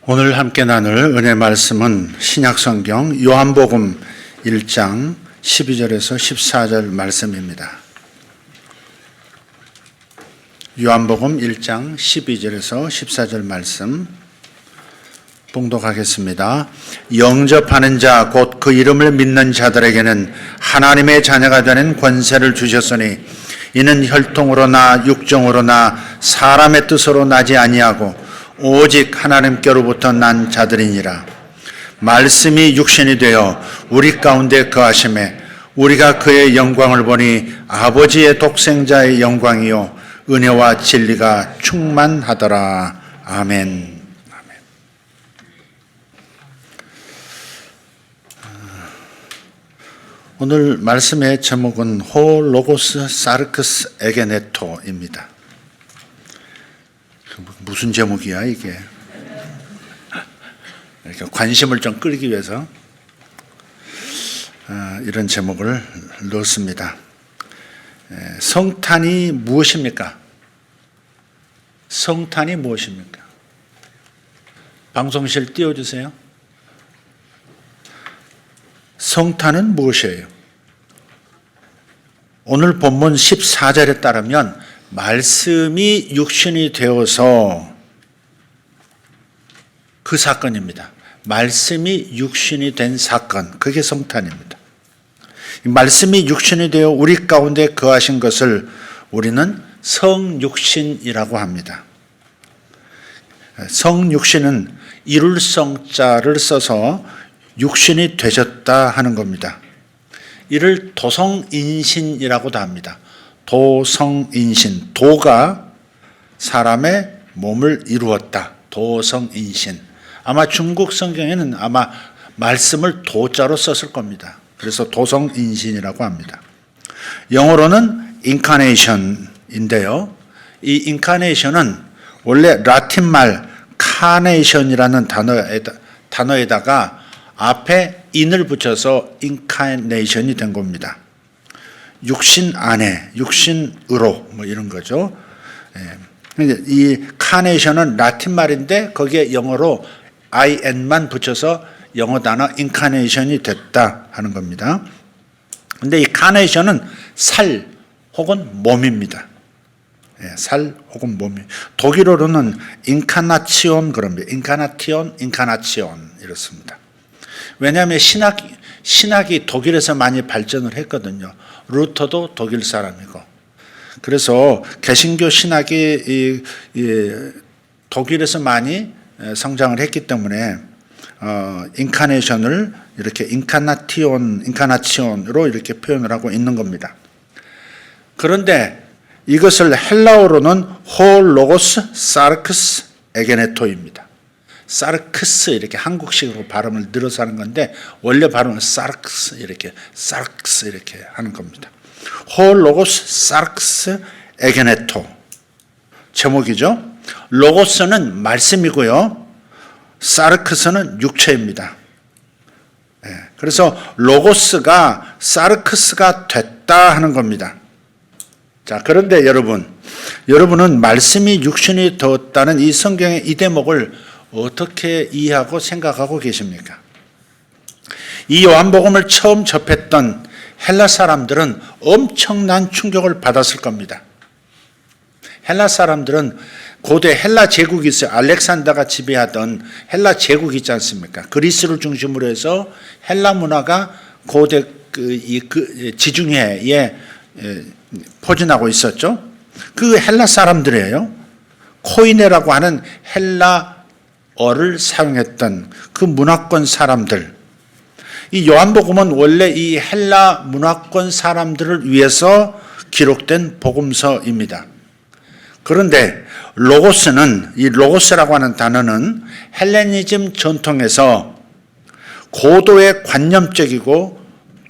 오늘 함께 나눌 은혜 말씀은 신약성경 요한복음 1장 12절에서 14절 말씀입니다. 요한복음 1장 12절에서 14절 말씀 봉독하겠습니다. 영접하는 자 곧 그 이름을 믿는 자들에게는 하나님의 자녀가 되는 권세를 주셨으니 이는 혈통으로나 육정으로나 사람의 뜻으로 나지 아니하고 오직 하나님께로부터 난 자들이니라. 말씀이 육신이 되어 우리 가운데 거하심에 우리가 그의 영광을 보니 아버지의 독생자의 영광이요 은혜와 진리가 충만하더라. 아멘. 오늘 말씀의 제목은 호 로고스 사르크스 에게네토입니다. 무슨 제목이야 이게? 이렇게 관심을 좀 끌기 위해서 이런 제목을 넣었습니다. 성탄이 무엇입니까? 성탄이 무엇입니까? 방송실 띄워주세요. 성탄은 무엇이에요? 오늘 본문 14절에 따르면 말씀이 육신이 되어서 그 사건입니다. 말씀이 육신이 된 사건, 그게 성탄입니다. 말씀이 육신이 되어 우리 가운데 거하신 것을 우리는 성육신이라고 합니다. 성육신은 이룰 성자를 써서 육신이 되셨다 하는 겁니다. 이를 도성인신이라고도 합니다. 도성인신, 도가 사람의 몸을 이루었다. 도성인신. 아마 중국 성경에는 아마 말씀을 도자로 썼을 겁니다. 그래서 도성인신이라고 합니다. 영어로는 incarnation인데요. 이 incarnation은 원래 라틴말 carnation이라는 단어에다가 앞에 in을 붙여서 incarnation이 된 겁니다. 육신 안에, 육신으로 뭐 이런 거죠. 이 carnation은 라틴 말인데 거기에 영어로 in만 붙여서 영어 단어 incarnation이 됐다 하는 겁니다. 근데 이 carnation은 살 혹은 몸입니다. 살 혹은 몸이. 독일어로는 incarnation 그럽니다. incarnation 이렇습니다. 왜냐하면 신학이 독일에서 많이 발전을 했거든요. 루터도 독일 사람이고. 그래서 개신교 신학이 독일에서 많이 성장을 했기 때문에 인카네이션을 이렇게 인카나티온으로 이렇게 표현을 하고 있는 겁니다. 그런데 이것을 헬라어로는 호 로고스 사르크스 에게네토입니다. 사르크스 이렇게 한국식으로 발음을 늘어서 하는 건데 원래 발음은 사르크스 이렇게 하는 겁니다. 호 로고스 사르크스 에게네토 제목이죠. 로고스는 말씀이고요. 사르크스는 육체입니다. 그래서 로고스가 사르크스가 됐다 하는 겁니다. 자, 그런데 여러분은 말씀이 육신이 되었다는 이 성경의 이 대목을 어떻게 이해하고 생각하고 계십니까? 이 요한복음을 처음 접했던 헬라 사람들은 엄청난 충격을 받았을 겁니다. 헬라 사람들은 고대 헬라 제국이 있어요. 알렉산더가 지배하던 헬라 제국이 있지 않습니까? 그리스를 중심으로 해서 헬라 문화가 고대 지중해에 포진하고 있었죠. 그 헬라 사람들이에요. 코이네라고 하는 헬라어를 사용했던 그 문화권 사람들. 이 요한복음은 원래 이 헬라 문화권 사람들을 위해서 기록된 복음서입니다. 그런데 로고스는, 이 로고스라고 하는 단어는 헬레니즘 전통에서 고도의 관념적이고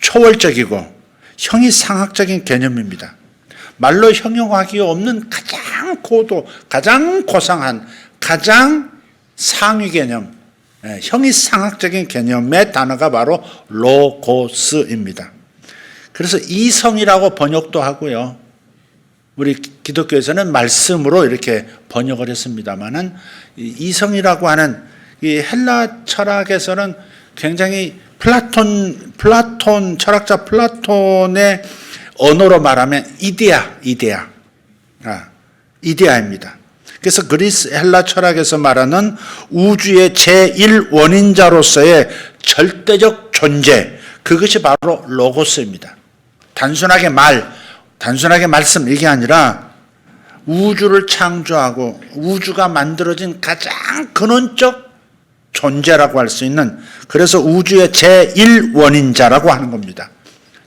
초월적이고 형이상학적인 개념입니다. 말로 형용하기 없는 가장 고상한, 가장 상위 개념, 형이상학적인 개념의 단어가 바로 로고스입니다. 그래서 이성이라고 번역도 하고요. 우리 기독교에서는 말씀으로 이렇게 번역을 했습니다만은 이성이라고 하는 이 헬라 철학에서는 굉장히 플라톤 철학자 플라톤의 언어로 말하면 이데아입니다. 그래서 그리스 헬라 철학에서 말하는 우주의 제1원인자로서의 절대적 존재, 그것이 바로 로고스입니다. 단순하게 말씀 이게 아니라 우주를 창조하고 우주가 만들어진 가장 근원적 존재라고 할 수 있는, 그래서 우주의 제1원인자라고 하는 겁니다.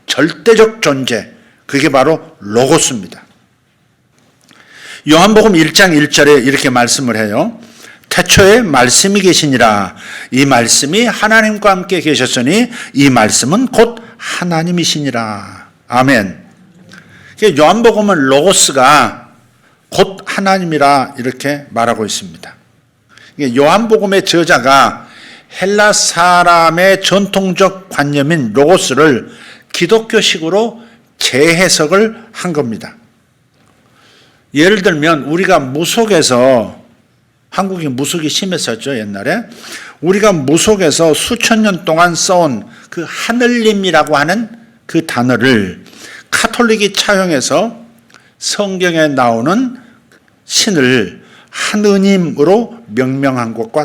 절대적 존재, 그게 바로 로고스입니다. 요한복음 1장 1절에 이렇게 말씀을 해요. 태초에 말씀이 계시니라. 이 말씀이 하나님과 함께 계셨으니 이 말씀은 곧 하나님이시니라. 아멘. 요한복음은 로고스가 곧 하나님이라 이렇게 말하고 있습니다. 요한복음의 저자가 헬라 사람의 전통적 관념인 로고스를 기독교식으로 재해석을 한 겁니다. 예를 들면 우리가 무속에서, 한국이 무속이 심했었죠 옛날에. 우리가 무속에서 수천 년 동안 써온 그 하늘님이라고 하는 그 단어를 카톨릭이 차용해서 성경에 나오는 신을 하느님으로 명명한 것과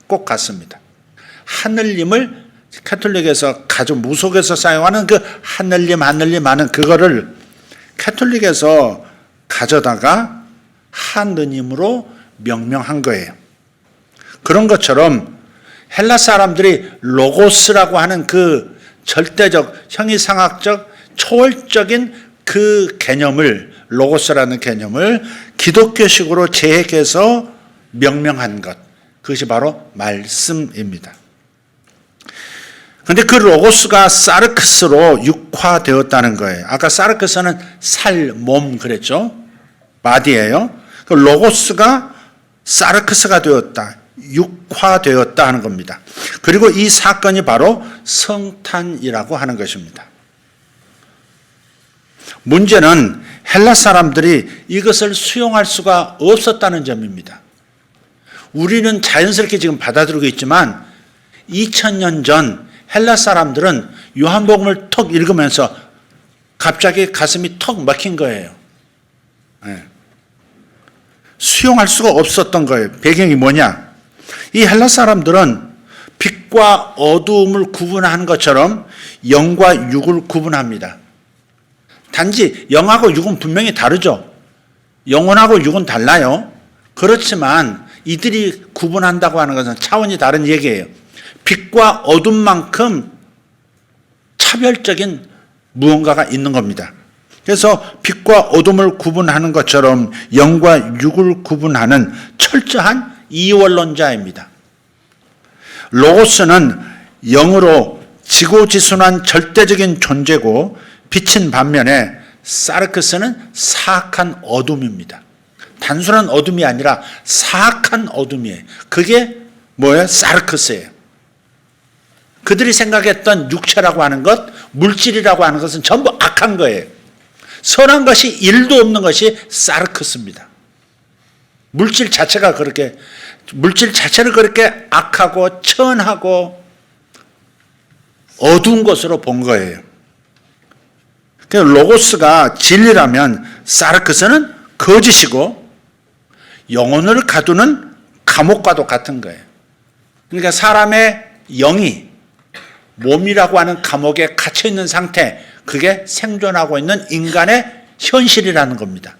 꼭 같습니다. 하늘님을 카톨릭에서 무속에서 사용하는 그 하늘님 하는 그거를 카톨릭에서 가져다가 하느님으로 명명한 거예요. 그런 것처럼 헬라 사람들이 로고스라고 하는 그 절대적, 형이상학적, 초월적인 그 개념을, 로고스라는 개념을 기독교식으로 재해석해서 명명한 것, 그것이 바로 말씀입니다. 그런데 그 로고스가 사르크스로 육화되었다는 거예요. 아까 사르크스는 살, 몸 그랬죠. 바디예요. 그 로고스가 사르크스가 되었다, 육화되었다 하는 겁니다. 그리고 이 사건이 바로 성탄이라고 하는 것입니다. 문제는 헬라 사람들이 이것을 수용할 수가 없었다는 점입니다. 우리는 자연스럽게 지금 받아들이고 있지만 2000년 전 헬라 사람들은 요한복음을 턱 읽으면서 갑자기 가슴이 턱 막힌 거예요. 수용할 수가 없었던 거예요. 배경이 뭐냐? 이 헬라 사람들은 빛과 어두움을 구분하는 것처럼 영과 육을 구분합니다. 단지 영하고 육은 분명히 다르죠. 영혼하고 육은 달라요. 그렇지만 이들이 구분한다고 하는 것은 차원이 다른 얘기예요. 빛과 어둠만큼 차별적인 무언가가 있는 겁니다. 그래서 빛과 어둠을 구분하는 것처럼 영과 육을 구분하는 철저한 이원론자입니다. 로고스는 영으로 지고지순한 절대적인 존재고 빛인 반면에 사르크스는 사악한 어둠입니다. 단순한 어둠이 아니라 사악한 어둠이에요. 그게 뭐예요? 사르크스예요. 그들이 생각했던 육체라고 하는 것, 물질이라고 하는 것은 전부 악한 거예요. 선한 것이 일도 없는 것이 사르크스입니다. 물질 자체를 그렇게 악하고 천하고 어두운 것으로 본 거예요. 로고스가 진리라면 사르크스는 거짓이고 영혼을 가두는 감옥과도 같은 거예요. 그러니까 사람의 영이 몸이라고 하는 감옥에 갇혀 있는 상태, 그게 생존하고 있는 인간의 현실이라는 겁니다.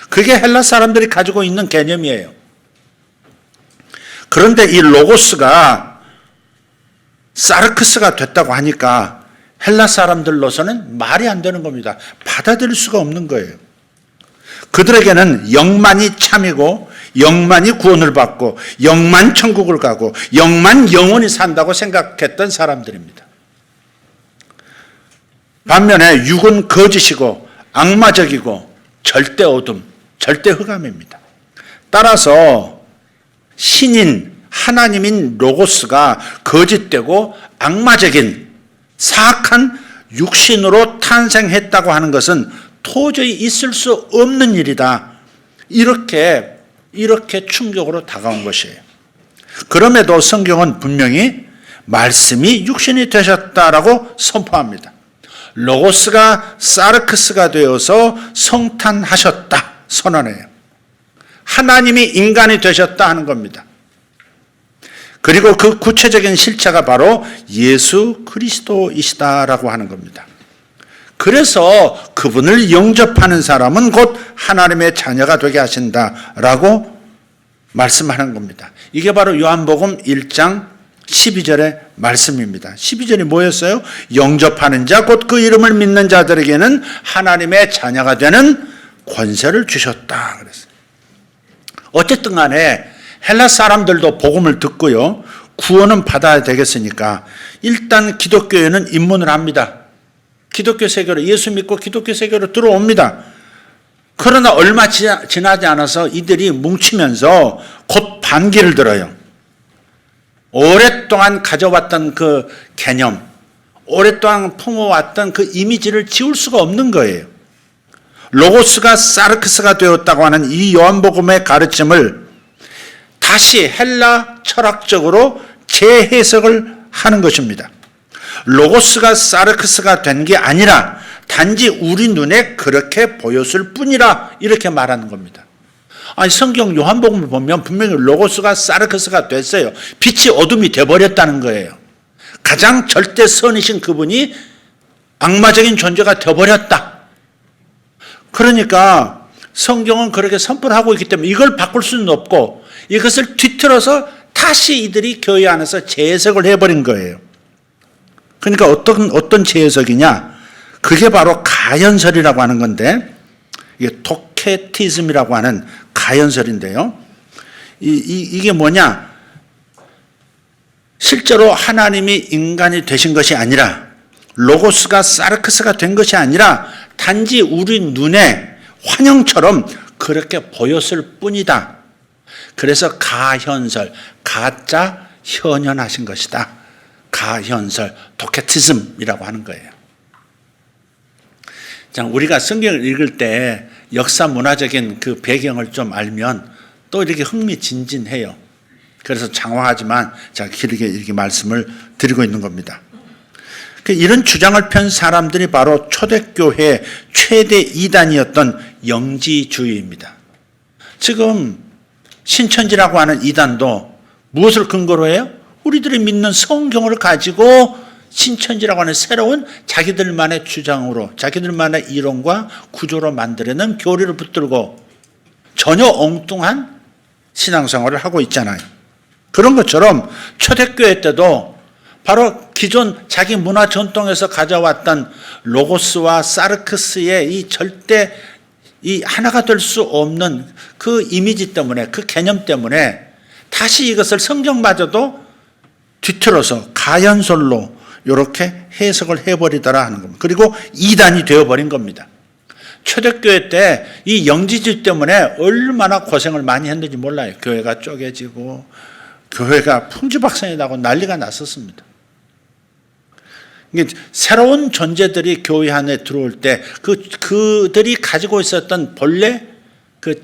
그게 헬라 사람들이 가지고 있는 개념이에요. 그런데 이 로고스가 사르크스가 됐다고 하니까 헬라 사람들로서는 말이 안 되는 겁니다. 받아들일 수가 없는 거예요. 그들에게는 영만이 참이고 영만이 구원을 받고 영만 천국을 가고 영만 영원히 산다고 생각했던 사람들입니다. 반면에 육은 거짓이고 악마적이고 절대 어둠, 절대 흑암입니다. 따라서 신인 하나님인 로고스가 거짓되고 악마적인 사악한 육신으로 탄생했다고 하는 것은 도저히 있을 수 없는 일이다. 이렇게 충격으로 다가온 것이에요. 그럼에도 성경은 분명히 말씀이 육신이 되셨다라고 선포합니다. 로고스가 사르크스가 되어서 성탄하셨다 선언해요. 하나님이 인간이 되셨다 하는 겁니다. 그리고 그 구체적인 실체가 바로 예수 그리스도이시다라고 하는 겁니다. 그래서 그분을 영접하는 사람은 곧 하나님의 자녀가 되게 하신다라고 말씀하는 겁니다. 이게 바로 요한복음 1장 12절의 말씀입니다. 12절이 뭐였어요? 영접하는 자 곧 그 이름을 믿는 자들에게는 하나님의 자녀가 되는 권세를 주셨다 그랬어요. 어쨌든 간에 헬라 사람들도 복음을 듣고요. 구원은 받아야 되겠으니까 일단 기독교에는 입문을 합니다. 기독교 세계로 예수 믿고 기독교 세계로 들어옵니다. 그러나 얼마 지나지 않아서 이들이 뭉치면서 곧 반기를 들어요. 오랫동안 가져왔던 그 개념, 오랫동안 품어왔던 그 이미지를 지울 수가 없는 거예요. 로고스가 사르크스가 되었다고 하는 이 요한복음의 가르침을 다시 헬라 철학적으로 재해석을 하는 것입니다. 로고스가 사르크스가 된 게 아니라 단지 우리 눈에 그렇게 보였을 뿐이라 이렇게 말하는 겁니다. 아니 성경 요한복음을 보면 분명히 로고스가 사르크스가 됐어요. 빛이 어둠이 돼버렸다는 거예요. 가장 절대 선이신 그분이 악마적인 존재가 되어버렸다. 그러니까 성경은 그렇게 선포를 하고 있기 때문에 이걸 바꿀 수는 없고 이것을 뒤틀어서 다시 이들이 교회 안에서 재해석을 해버린 거예요. 그러니까 어떤 재해석이냐? 그게 바로 가연설이라고 하는 건데 이게 도케티즘이라고 하는 가연설인데요. 이게 뭐냐? 실제로 하나님이 인간이 되신 것이 아니라 로고스가 사르크스가 된 것이 아니라 단지 우리 눈에 환영처럼 그렇게 보였을 뿐이다. 그래서 가현설, 가짜 현현하신 것이다. 가현설, 도케티즘이라고 하는 거예요. 자, 우리가 성경을 읽을 때 역사 문화적인 그 배경을 좀 알면 또 이렇게 흥미진진해요. 그래서 장황하지만 제가 길게 이렇게 말씀을 드리고 있는 겁니다. 이런 주장을 편 사람들이 바로 초대교회 최대 이단이었던 영지주의입니다. 지금 신천지라고 하는 이단도 무엇을 근거로 해요? 우리들이 믿는 성경을 가지고 신천지라고 하는 새로운 자기들만의 주장으로 자기들만의 이론과 구조로 만들어낸 교리를 붙들고 전혀 엉뚱한 신앙생활을 하고 있잖아요. 그런 것처럼 초대교회 때도 바로 기존 자기 문화 전통에서 가져왔던 로고스와 사르크스의 이 절대 이 하나가 될 수 없는 그 이미지 때문에 그 개념 때문에 다시 이것을 성경마저도 뒤틀어서 가연설로 이렇게 해석을 해버리더라 하는 겁니다. 그리고 이단이 되어버린 겁니다. 초대교회 때 이 영지주의 때문에 얼마나 고생을 많이 했는지 몰라요. 교회가 쪼개지고 교회가 풍지박산이 나고 난리가 났었습니다. 새로운 존재들이 교회 안에 들어올 때 그들이 가지고 있었던 본래 그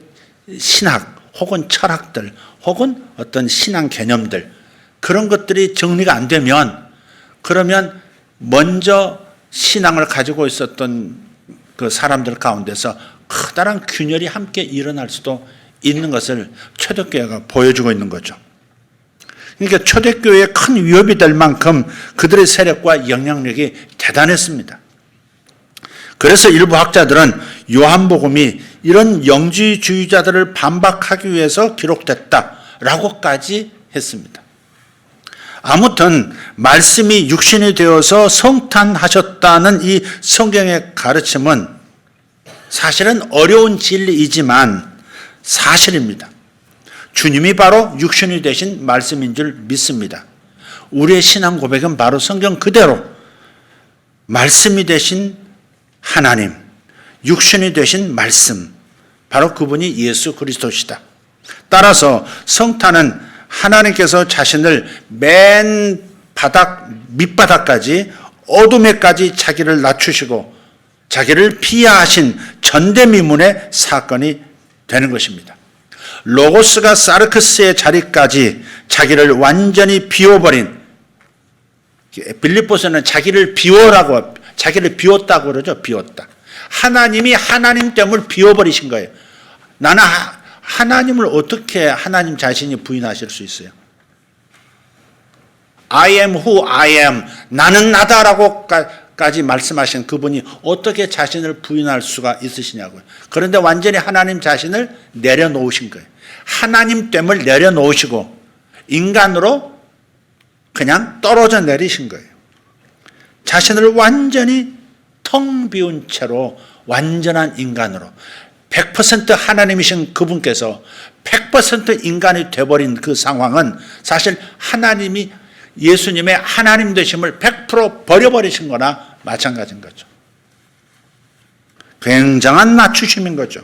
신학 혹은 철학들 혹은 어떤 신앙 개념들 그런 것들이 정리가 안 되면 그러면 먼저 신앙을 가지고 있었던 그 사람들 가운데서 커다란 균열이 함께 일어날 수도 있는 것을 초대교회가 보여주고 있는 거죠. 그러니까 초대교회에 큰 위협이 될 만큼 그들의 세력과 영향력이 대단했습니다. 그래서 일부 학자들은 요한복음이 이런 영지주의자들을 반박하기 위해서 기록됐다라고까지 했습니다. 아무튼 말씀이 육신이 되어서 성탄하셨다는 이 성경의 가르침은 사실은 어려운 진리이지만 사실입니다. 주님이 바로 육신이 되신 말씀인 줄 믿습니다. 우리의 신앙 고백은 바로 성경 그대로 말씀이 되신 하나님, 육신이 되신 말씀, 바로 그분이 예수 그리스도시다. 따라서 성탄은 하나님께서 자신을 맨 바닥, 밑바닥까지 어둠에까지 자기를 낮추시고 자기를 비하하신 전대미문의 사건이 되는 것입니다. 로고스가 사르크스의 자리까지 자기를 완전히 비워버린, 빌립보서는 자기를 비워라고, 자기를 비웠다고 그러죠. 비웠다. 하나님이 하나님됨을 비워버리신 거예요. 나는 하나님을 어떻게 하나님 자신이 부인하실 수 있어요? I am who I am. 나는 나다라고까지 말씀하신 그분이 어떻게 자신을 부인할 수가 있으시냐고요. 그런데 완전히 하나님 자신을 내려놓으신 거예요. 하나님됨을 내려놓으시고 인간으로 그냥 떨어져 내리신 거예요. 자신을 완전히 텅 비운 채로 완전한 인간으로 100% 하나님이신 그분께서 100% 인간이 되어버린 그 상황은 사실 하나님이 예수님의 하나님 되심을 100% 버려버리신 거나 마찬가지인 거죠. 굉장한 낮추심인 거죠.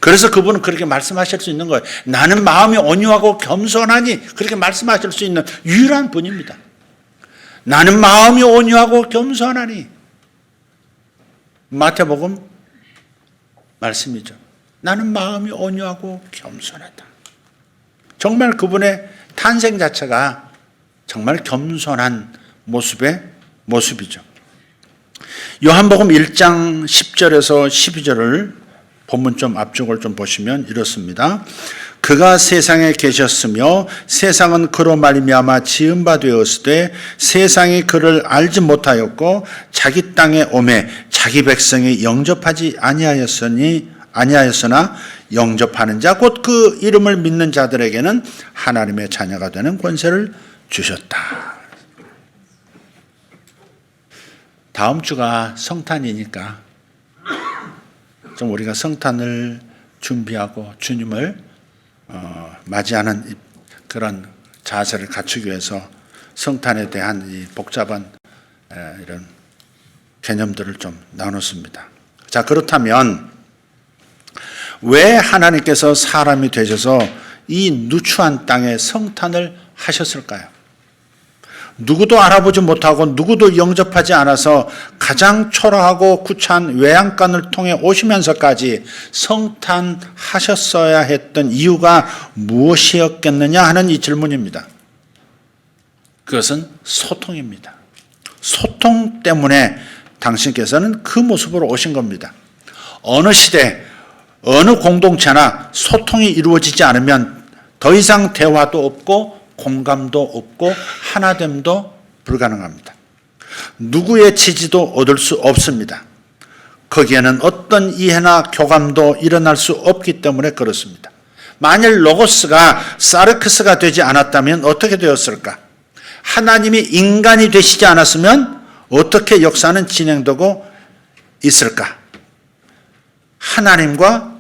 그래서 그분은 그렇게 말씀하실 수 있는 거예요. 나는 마음이 온유하고 겸손하니, 그렇게 말씀하실 수 있는 유일한 분입니다. 나는 마음이 온유하고 겸손하니. 마태복음 말씀이죠. 나는 마음이 온유하고 겸손하다. 정말 그분의 탄생 자체가 정말 겸손한 모습이죠. 요한복음 1장 10절에서 12절을 본문 좀 앞쪽을 좀 보시면 이렇습니다. 그가 세상에 계셨으며 세상은 그로 말미암아 지은 바 되었으되 세상이 그를 알지 못하였고 자기 땅에 오매 자기 백성이 영접하지 아니하였으나 영접하는 자 곧 그 이름을 믿는 자들에게는 하나님의 자녀가 되는 권세를 주셨다. 다음 주가 성탄이니까 좀 우리가 성탄을 준비하고 주님을 맞이하는 그런 자세를 갖추기 위해서 성탄에 대한 이 복잡한 이런 개념들을 좀 나눴습니다. 자, 그렇다면 왜 하나님께서 사람이 되셔서 이 누추한 땅에 성탄을 하셨을까요? 누구도 알아보지 못하고 누구도 영접하지 않아서 가장 초라하고 구차한 외양간을 통해 오시면서까지 성탄하셨어야 했던 이유가 무엇이었겠느냐 하는 이 질문입니다. 그것은 소통입니다. 소통 때문에 당신께서는 그 모습으로 오신 겁니다. 어느 시대, 어느 공동체나 소통이 이루어지지 않으면 더 이상 대화도 없고 공감도 없고 하나됨도 불가능합니다. 누구의 지지도 얻을 수 없습니다. 거기에는 어떤 이해나 교감도 일어날 수 없기 때문에 그렇습니다. 만일 로고스가 사르크스가 되지 않았다면 어떻게 되었을까? 하나님이 인간이 되시지 않았으면 어떻게 역사는 진행되고 있을까? 하나님과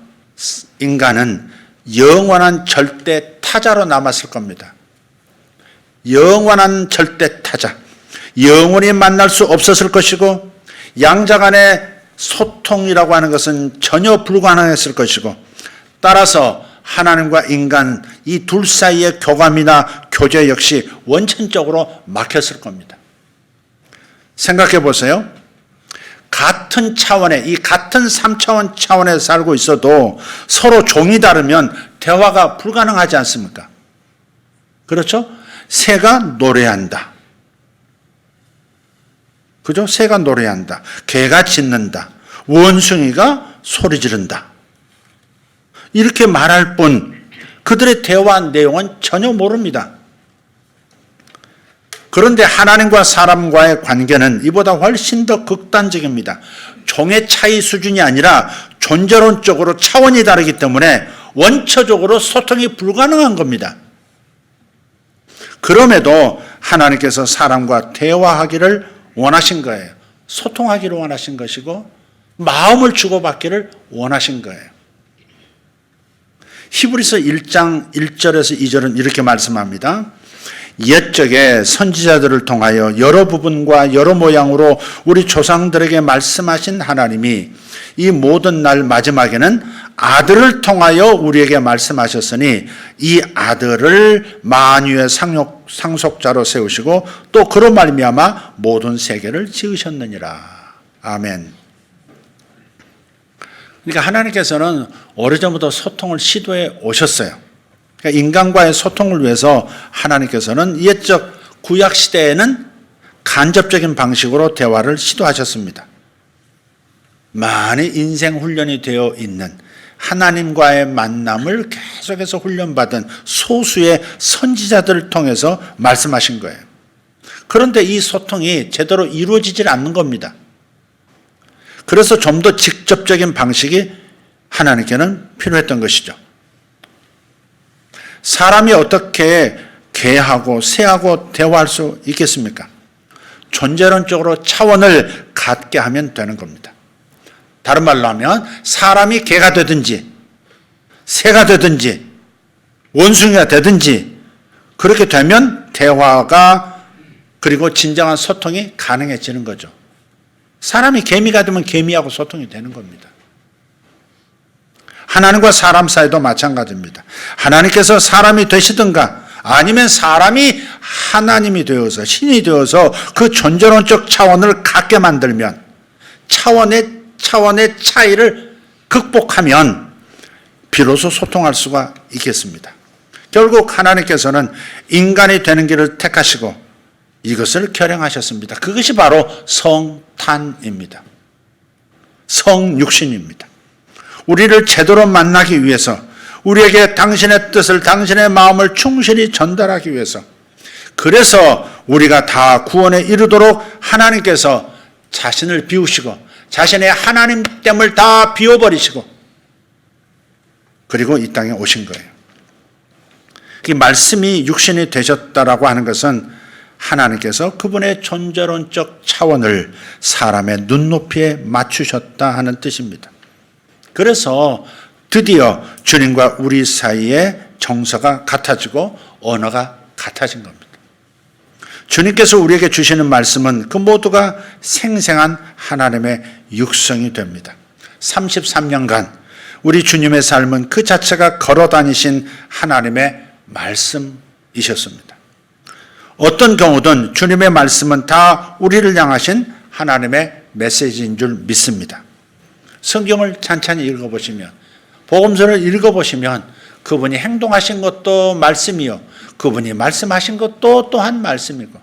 인간은 영원한 절대 타자로 남았을 겁니다. 영원한 절대 타자. 영원히 만날 수 없었을 것이고 양자 간의 소통이라고 하는 것은 전혀 불가능했을 것이고 따라서 하나님과 인간 이 둘 사이의 교감이나 교제 역시 원천적으로 막혔을 겁니다. 생각해 보세요. 같은 차원의 이 같은 3차원 차원에 살고 있어도 서로 종이 다르면 대화가 불가능하지 않습니까? 그렇죠? 새가 노래한다. 그죠? 새가 노래한다. 개가 짖는다. 원숭이가 소리 지른다. 이렇게 말할 뿐 그들의 대화 내용은 전혀 모릅니다. 그런데 하나님과 사람과의 관계는 이보다 훨씬 더 극단적입니다. 종의 차이 수준이 아니라 존재론적으로 차원이 다르기 때문에 원초적으로 소통이 불가능한 겁니다. 그럼에도 하나님께서 사람과 대화하기를 원하신 거예요. 소통하기를 원하신 것이고 마음을 주고받기를 원하신 거예요. 히브리서 1장 1절에서 2절은 이렇게 말씀합니다. 옛적에 선지자들을 통하여 여러 부분과 여러 모양으로 우리 조상들에게 말씀하신 하나님이 이 모든 날 마지막에는 아들을 통하여 우리에게 말씀하셨으니 이 아들을 만유의 상속자로 세우시고 또 그로 말미암아 모든 세계를 지으셨느니라. 아멘. 그러니까 하나님께서는 오래전부터 소통을 시도해 오셨어요. 그러니까 인간과의 소통을 위해서 하나님께서는 옛적 구약 시대에는 간접적인 방식으로 대화를 시도하셨습니다. 많이 인생 훈련이 되어 있는 하나님과의 만남을 계속해서 훈련받은 소수의 선지자들을 통해서 말씀하신 거예요. 그런데 이 소통이 제대로 이루어지질 않는 겁니다. 그래서 좀 더 직접적인 방식이 하나님께는 필요했던 것이죠. 사람이 어떻게 개하고 새하고 대화할 수 있겠습니까? 존재론적으로 차원을 갖게 하면 되는 겁니다. 다른 말로 하면 사람이 개가 되든지 새가 되든지 원숭이가 되든지 그렇게 되면 대화가 그리고 진정한 소통이 가능해지는 거죠. 사람이 개미가 되면 개미하고 소통이 되는 겁니다. 하나님과 사람 사이도 마찬가지입니다. 하나님께서 사람이 되시든가 아니면 사람이 하나님이 되어서 신이 되어서 그 존재론적 차원을 갖게 만들면 차원의 차이를 극복하면 비로소 소통할 수가 있겠습니다. 결국 하나님께서는 인간이 되는 길을 택하시고 이것을 결행하셨습니다. 그것이 바로 성탄입니다. 성육신입니다. 우리를 제대로 만나기 위해서 우리에게 당신의 뜻을 당신의 마음을 충실히 전달하기 위해서 그래서 우리가 다 구원에 이르도록 하나님께서 자신을 비우시고 자신의 하나님됨을 다 비워버리시고 그리고 이 땅에 오신 거예요. 이 말씀이 육신이 되셨다라고 하는 것은 하나님께서 그분의 존재론적 차원을 사람의 눈높이에 맞추셨다 하는 뜻입니다. 그래서 드디어 주님과 우리 사이에 정서가 같아지고 언어가 같아진 겁니다. 주님께서 우리에게 주시는 말씀은 그 모두가 생생한 하나님의 육성이 됩니다. 33년간 우리 주님의 삶은 그 자체가 걸어다니신 하나님의 말씀이셨습니다. 어떤 경우든 주님의 말씀은 다 우리를 향하신 하나님의 메시지인 줄 믿습니다. 성경을 찬찬히 읽어보시면 복음서를 읽어보시면 그분이 행동하신 것도 말씀이요 그분이 말씀하신 것도 또한 말씀이고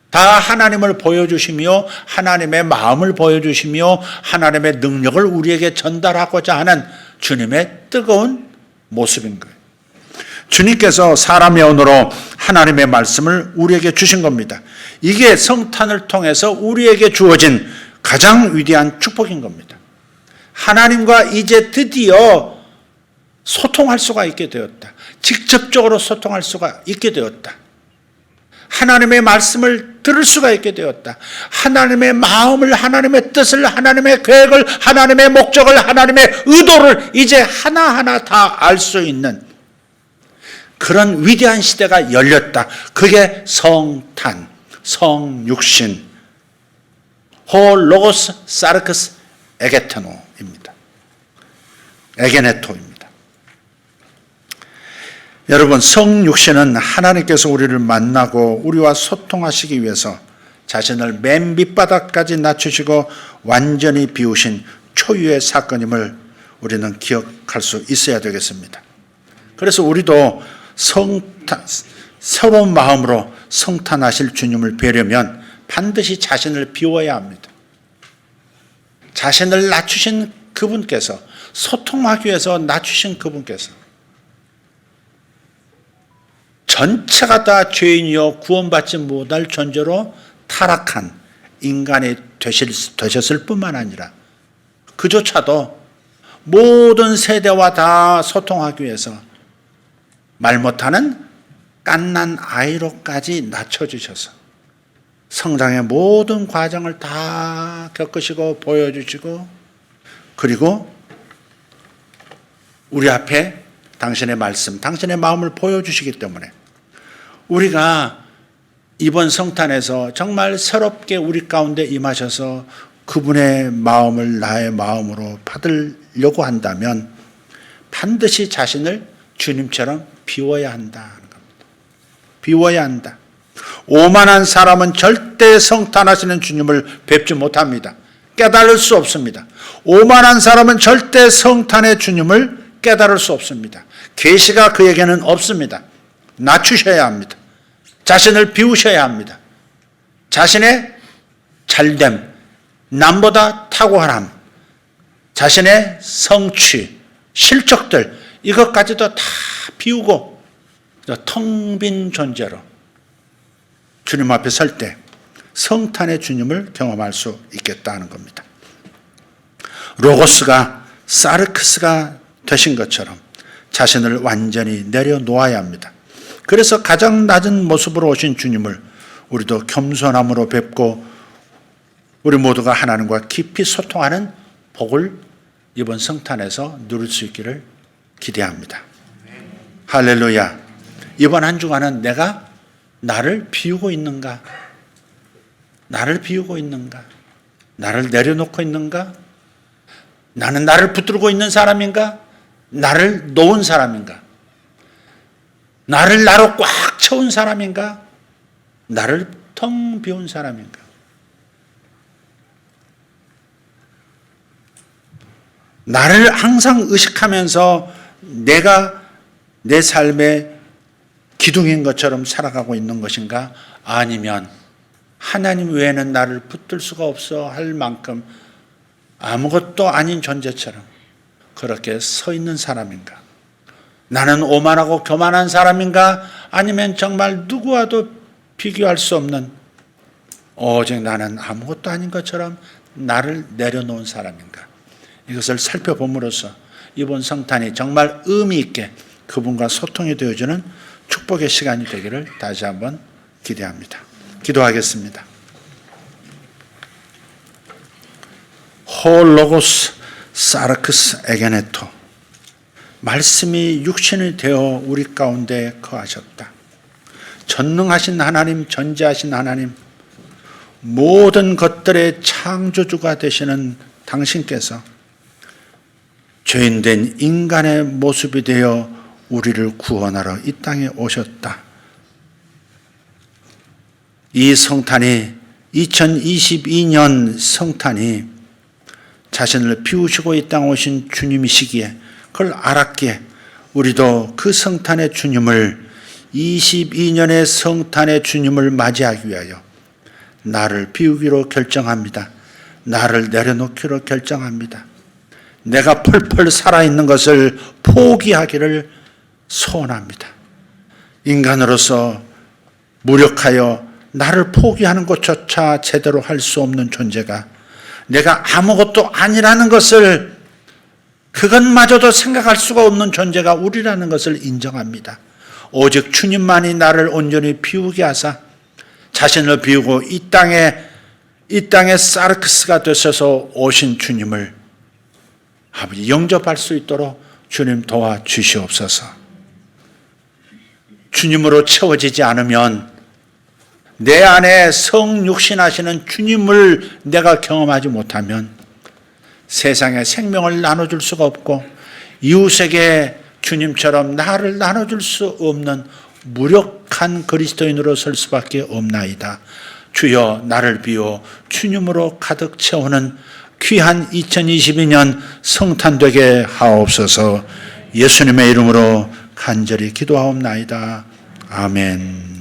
다 하나님을 보여주시며 하나님의 마음을 보여주시며 하나님의 능력을 우리에게 전달하고자 하는 주님의 뜨거운 모습인 거예요. 주님께서 사람의 언어로 하나님의 말씀을 우리에게 주신 겁니다. 이게 성탄을 통해서 우리에게 주어진 가장 위대한 축복인 겁니다. 하나님과 이제 드디어 소통할 수가 있게 되었다. 직접적으로 소통할 수가 있게 되었다. 하나님의 말씀을 들을 수가 있게 되었다. 하나님의 마음을, 하나님의 뜻을, 하나님의 계획을, 하나님의 목적을, 하나님의 의도를 이제 하나하나 다 알 수 있는 그런 위대한 시대가 열렸다. 그게 성탄, 성육신, 호 로고스 사르크스 에게테노입니다. 에게네토입니다. 여러분, 성육신은 하나님께서 우리를 만나고 우리와 소통하시기 위해서 자신을 맨 밑바닥까지 낮추시고 완전히 비우신 초유의 사건임을 우리는 기억할 수 있어야 되겠습니다. 그래서 우리도 새로운 마음으로 성탄하실 주님을 뵈려면 반드시 자신을 비워야 합니다. 자신을 낮추신 그분께서, 소통하기 위해서 낮추신 그분께서 전체가 다 죄인이요 구원받지 못할 존재로 타락한 인간이 되셨을 뿐만 아니라 그조차도 모든 세대와 다 소통하기 위해서 말 못하는 갓난 아이로까지 낮춰주셔서 성장의 모든 과정을 다 겪으시고 보여주시고 그리고 우리 앞에 당신의 말씀, 당신의 마음을 보여주시기 때문에 우리가 이번 성탄에서 정말 새롭게 우리 가운데 임하셔서 그분의 마음을 나의 마음으로 받으려고 한다면 반드시 자신을 주님처럼 비워야 한다는 겁니다. 비워야 한다. 오만한 사람은 절대 성탄하시는 주님을 뵙지 못합니다. 깨달을 수 없습니다. 오만한 사람은 절대 성탄의 주님을 깨달을 수 없습니다. 계시가 그에게는 없습니다. 낮추셔야 합니다. 자신을 비우셔야 합니다. 자신의 잘됨, 남보다 탁월함, 자신의 성취, 실적들 이것까지도 다 비우고 텅 빈 존재로 주님 앞에 설 때 성탄의 주님을 경험할 수 있겠다는 겁니다. 로고스가 사르크스가 되신 것처럼 자신을 완전히 내려놓아야 합니다. 그래서 가장 낮은 모습으로 오신 주님을 우리도 겸손함으로 뵙고 우리 모두가 하나님과 깊이 소통하는 복을 이번 성탄에서 누릴 수 있기를 기대합니다. 할렐루야. 이번 한 주간은 내가 나를 비우고 있는가? 나를 비우고 있는가? 나를 내려놓고 있는가? 나는 나를 붙들고 있는 사람인가? 나를 놓은 사람인가? 나를 나로 꽉 채운 사람인가? 나를 텅 비운 사람인가? 나를 항상 의식하면서 내가 내 삶의 기둥인 것처럼 살아가고 있는 것인가? 아니면 하나님 외에는 나를 붙들 수가 없어 할 만큼 아무것도 아닌 존재처럼 그렇게 서 있는 사람인가? 나는 오만하고 교만한 사람인가? 아니면 정말 누구와도 비교할 수 없는 오직 나는 아무것도 아닌 것처럼 나를 내려놓은 사람인가? 이것을 살펴봄으로써 이번 성탄이 정말 의미 있게 그분과 소통이 되어주는 축복의 시간이 되기를 다시 한번 기대합니다. 기도하겠습니다. 홀로고스 사르크스 에게네토 말씀이 육신이 되어 우리 가운데 거하셨다. 전능하신 하나님, 전지하신 하나님, 모든 것들의 창조주가 되시는 당신께서 죄인된 인간의 모습이 되어 우리를 구원하러 이 땅에 오셨다. 이 성탄이 2022년 성탄이 자신을 비우시고 이 땅에 오신 주님이시기에 그걸 알았기에 우리도 그 성탄의 주님을 22년의 성탄의 주님을 맞이하기 위하여 나를 비우기로 결정합니다. 나를 내려놓기로 결정합니다. 내가 펄펄 살아있는 것을 포기하기를 소원합니다. 인간으로서 무력하여 나를 포기하는 것조차 제대로 할 수 없는 존재가 내가 아무것도 아니라는 것을 그것마저도 생각할 수가 없는 존재가 우리라는 것을 인정합니다. 오직 주님만이 나를 온전히 비우게 하사 자신을 비우고 이 땅에 사르크스가 되셔서 오신 주님을 아버지 영접할 수 있도록 주님 도와주시옵소서. 주님으로 채워지지 않으면 내 안에 성육신하시는 주님을 내가 경험하지 못하면 세상에 생명을 나눠줄 수가 없고 이웃에게 주님처럼 나를 나눠줄 수 없는 무력한 그리스도인으로 설 수밖에 없나이다. 주여 나를 비워 주님으로 가득 채우는 귀한 2022년 성탄 되게 하옵소서. 예수님의 이름으로 간절히 기도하옵나이다. 아멘.